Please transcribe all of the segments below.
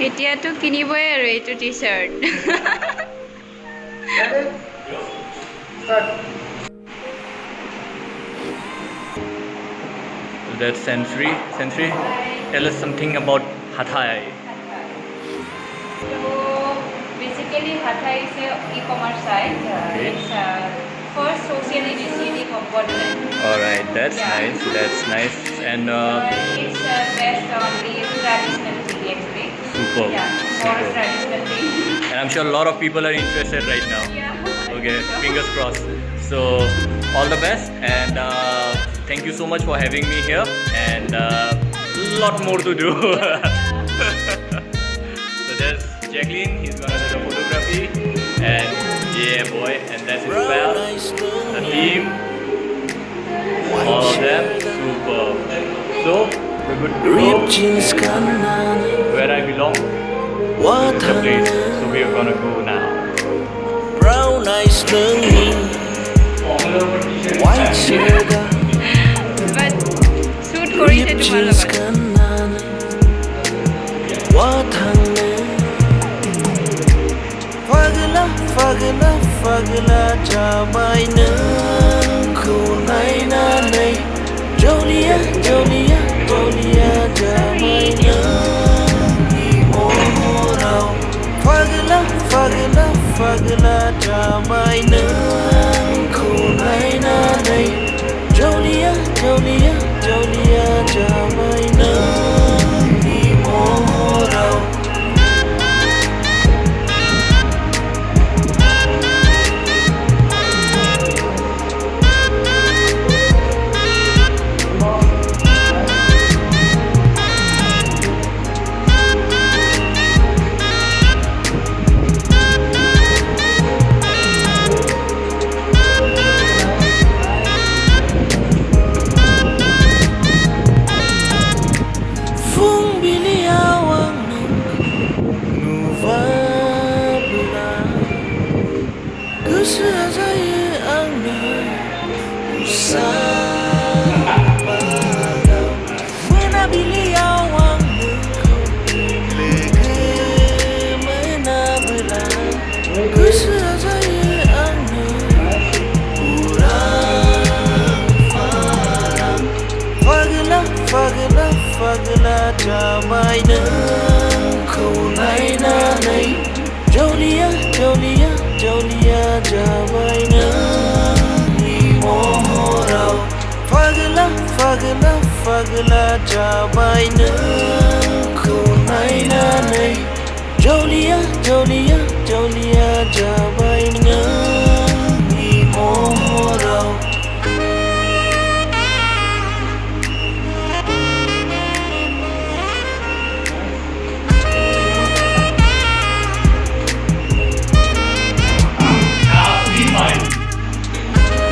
এতিয়াতো কিনিবই আৰু এইটো টি-শাৰ্ট That's Sentry. Sentry, tell us something about Hathai. So basically Hathai is a e-commerce site. Okay. It's for social initiative of Borderland. Alright, that's Yeah. nice. That's nice. And It's based on the traditional thing actually. superb. Yeah, more Superb. traditional thing. And I'm sure a lot of people are interested right now. Yeah. Okay, fingers crossed. So, all the best, and thank you so much for having me here, and lot more to do. So there's Jacqueline, he's gonna do the photography, and yeah boy, and that's his pal, the team, all of them, super. So, we're good to go, and where I belong, this is the place, so we are gonna go now. Brown eyes longing, white sugar, But shoot কৰিছে ripped তোমাৰ jeans লগত kanan, what hangna, fagla, fagla, fagla, jamai nang kunai na nay, Jolia, Jolia, Jolia, jamai nang imorao, fagla, fagla, fagla, jamai nang kunai na nay, Jolia, Jolia, Jolia, jamai nang imorao. Fungbiliaw ang nuvabla, gusto sa'yo ang nausapalaw. Manabiliaw ang manabla, gusto sa'yo ang urang-farang. Fagla, fagla, fagla, jamai nang kunai na nay, Jolia, Jolia, Jolia, jamai nang imorao. Fagla, fagla, fagla, jamai nang kunai na nay, Jolia, Jolia, Jolia, jamai nang imorao.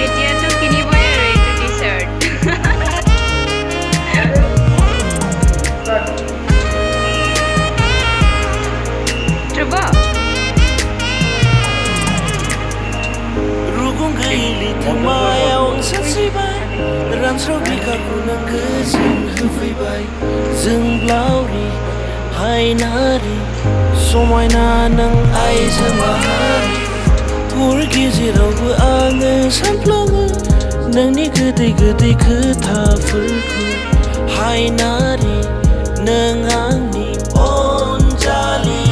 এতিয়াতো কিনিবই আৰু এইটো টি-শাৰ্ট Dhruv Rugung gaili termayau saksibai, ransrau bikaku nang goजोन होफैबाय, जोंब्लावरि हायनारि समायना नों आइजो माहारि, हर गेजेरावबो आङो सानफ्लाङो नोंनि गोदै गोदै खोथाफोरखौ, हायनारि नों आंनि Anjali.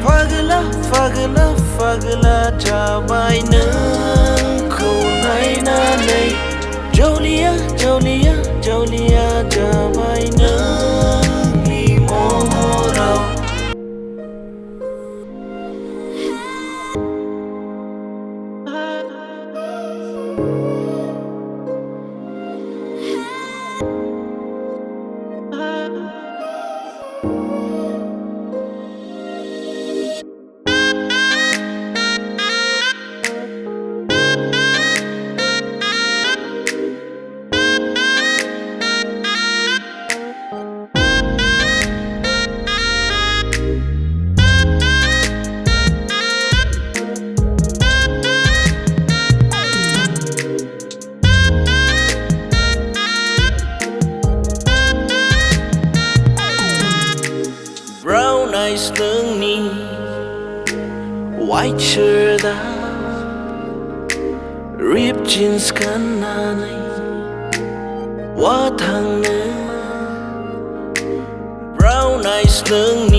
Fagla, fagla, fagla, jamai nangko nainanay, Jolia, Jolia, Jolia, jamai nang imorao. eyes lưng ni white shirt da ripped jeans kan na nei wa thang ne brown eyes lưng ni